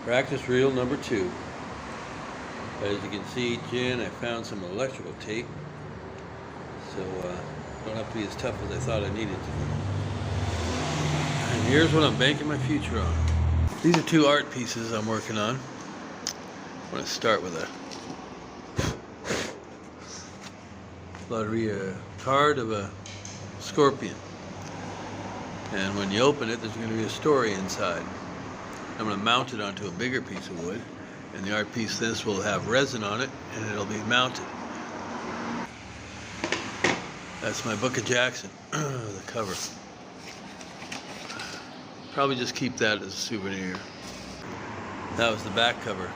Practice reel number 2. As you can see, Jen, I found some electrical tape, so don't have to be as tough as I thought I needed to be. And here's what I'm banking my future on. These are 2 art pieces I'm working on. I'm going to start with a Loteria card of a scorpion. And when you open it, there's going to be a story inside. I'm going to mount it onto a bigger piece of wood, and the art piece this will have resin on it, and it'll be mounted. That's my Book of Jackson, the cover. Probably just keep that as a souvenir. That was the back cover.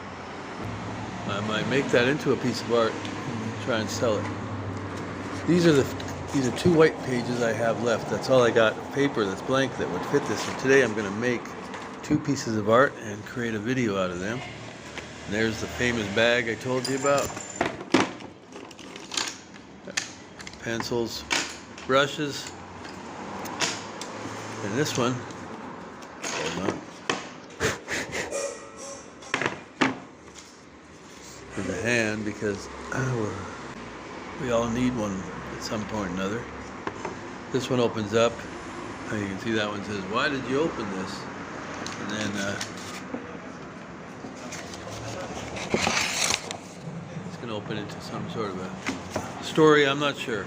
I might make that into a piece of art and try and sell it. These are 2 white pages I have left. That's all I got, paper that's blank that would fit this. And today I'm going to make 2 pieces of art and create a video out of them. And there's the famous bag I told you about. Pencils, brushes, and this one, hold on, for the hand, because we all need one at some point or another. This one opens up, and you can see that one says, "Why did you open this?" And then it's going to open into some sort of a story, I'm not sure.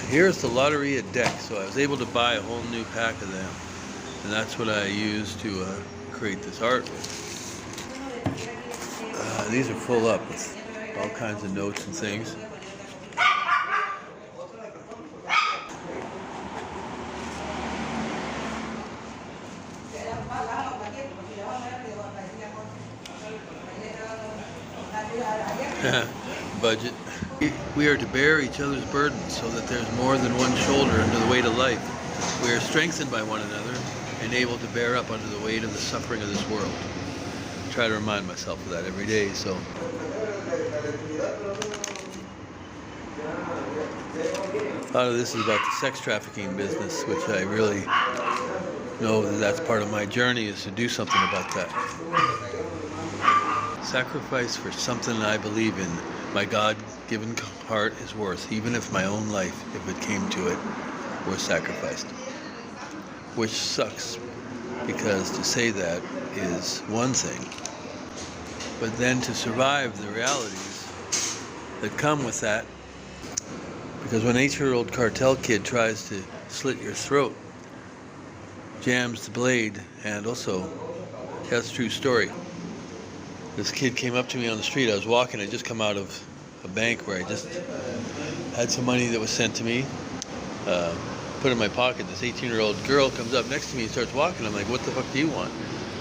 Here's the Loteria deck, so I was able to buy a whole new pack of them, and that's what I used to create this art with. These are full up with all kinds of notes and things. Budget. We are to bear each other's burdens so that there's more than one shoulder under the weight of life. We are strengthened by one another and able to bear up under the weight of the suffering of this world. I try to remind myself of that every day. So a lot of this is about the sex trafficking business, which I really know that that's part of my journey, is to do something about that. Sacrifice for something I believe in, my God-given heart is worth, even if my own life, if it came to it, was sacrificed. Which sucks, because to say that is one thing, but then to survive the realities that come with that, because when an 8-year-old cartel kid tries to slit your throat, jams the blade handle, so that's a true story. This kid came up to me on the street. I was walking. I'd just come out of a bank where I just had some money that was sent to me, put in my pocket. This 18-year-old girl comes up next to me and starts walking. I'm like, "What the fuck do you want?"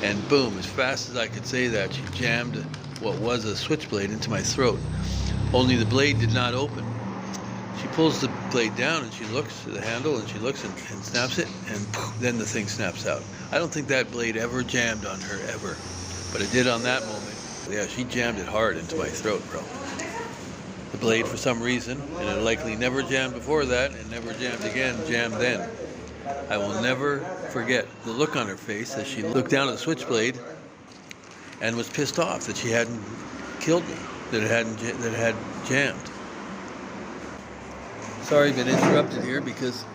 And boom, as fast as I could say that, she jammed what was a switchblade into my throat. Only the blade did not open. She pulls the blade down and she looks at the handle and she looks and snaps it, and then the thing snaps out. I don't think that blade ever jammed on her, ever. But it did on that moment. Yeah, she jammed it hard into my throat, bro. The blade, for some reason, and it likely never jammed before that, and never jammed again, jammed then. I will never forget the look on her face as she looked down at the switchblade and was pissed off that she hadn't killed me, that it had jammed. Sorry, been interrupted here because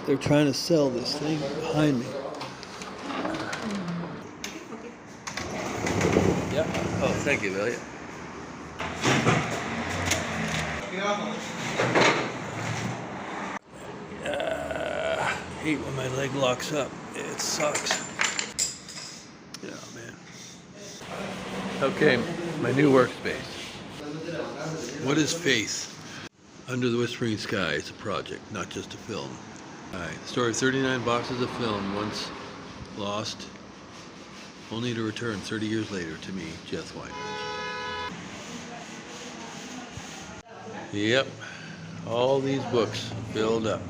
they're trying to sell this thing behind me. Yeah. Oh, thank you, Elliot. Hate when my leg locks up. It sucks. Yeah, man. Okay, my new workspace. What is faith? Under the Whispering Sky is a project, not just a film. Alright, the story of 39 boxes of film once lost, only to return 30 years later to me, Jeff Weinberg. Yep, all these books filled up.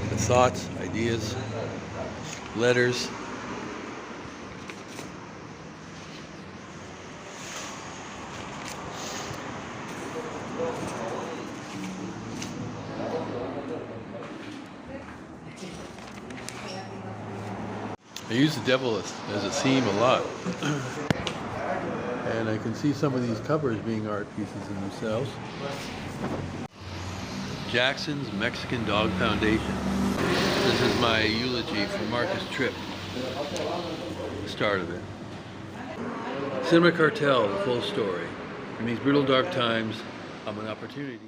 The thoughts, ideas, letters. I use the devil as a theme a lot. And I can see some of these covers being art pieces in themselves. Jackson's Mexican Dog Foundation. This is my eulogy for Marcus Tripp. The start of it. Cinema Cartel, the full story. In these brutal, dark times, I'm an opportunity.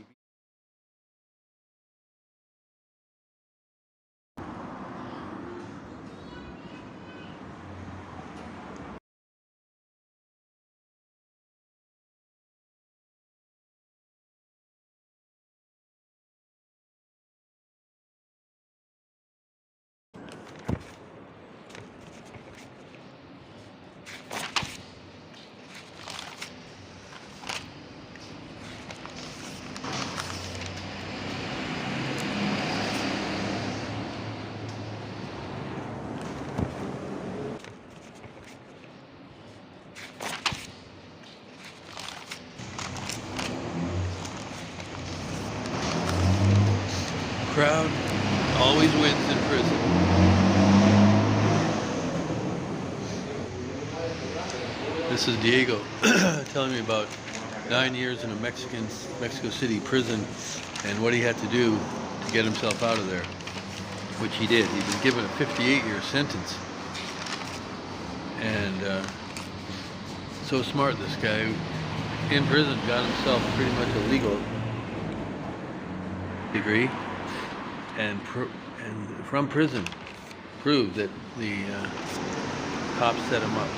Crowd always wins in prison. This is Diego telling me about 9 years in a Mexico City prison and what he had to do to get himself out of there, which he did. He'd been given a 58-year sentence. And so smart, this guy. In prison, got himself pretty much a legal degree. And from prison proved that the cops set him up.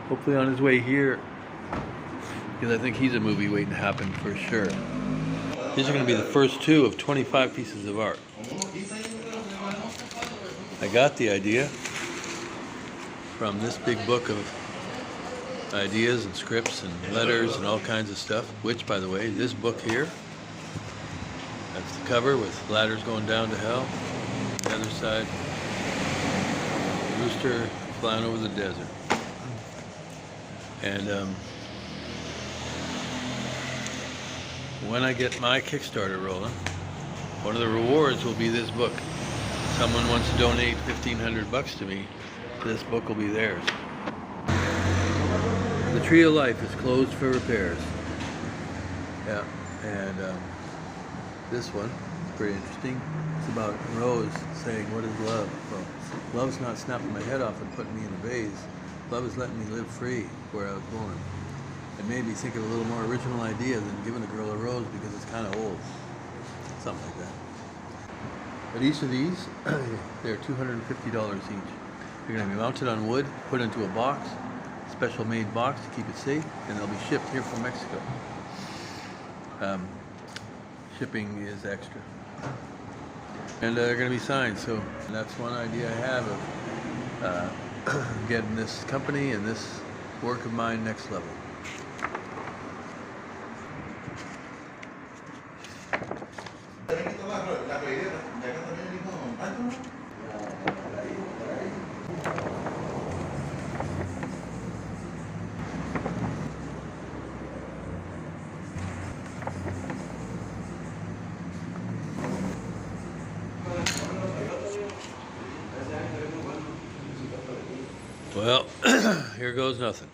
Hopefully on his way here, because I think he's a movie waiting to happen for sure. These are going to be the first 2 of 25 pieces of art. I got the idea from this big book of ideas and scripts and letters and all kinds of stuff, which, by the way, this book here, that's the cover with ladders going down to hell. The other side, rooster flying over the desert. And when I get my Kickstarter rolling, one of the rewards will be this book. Someone wants to donate $1,500 to me, this book will be theirs. The Tree of Life is closed for repairs. Yeah, and this one is pretty interesting. It's about Rose saying, "What is love?" Well, love's not snapping my head off and putting me in a vase. Love is letting me live free where I was born. It made me think of a little more original idea than giving a girl a rose because it's kind of old. Something like that. But each of these, they're $250 each. They're going to be mounted on wood, put into a box, special made box to keep it safe, and they'll be shipped here from Mexico. Shipping is extra. And they're going to be signed, so that's one idea I have of getting this company and this work of mine next level. Well, here goes nothing.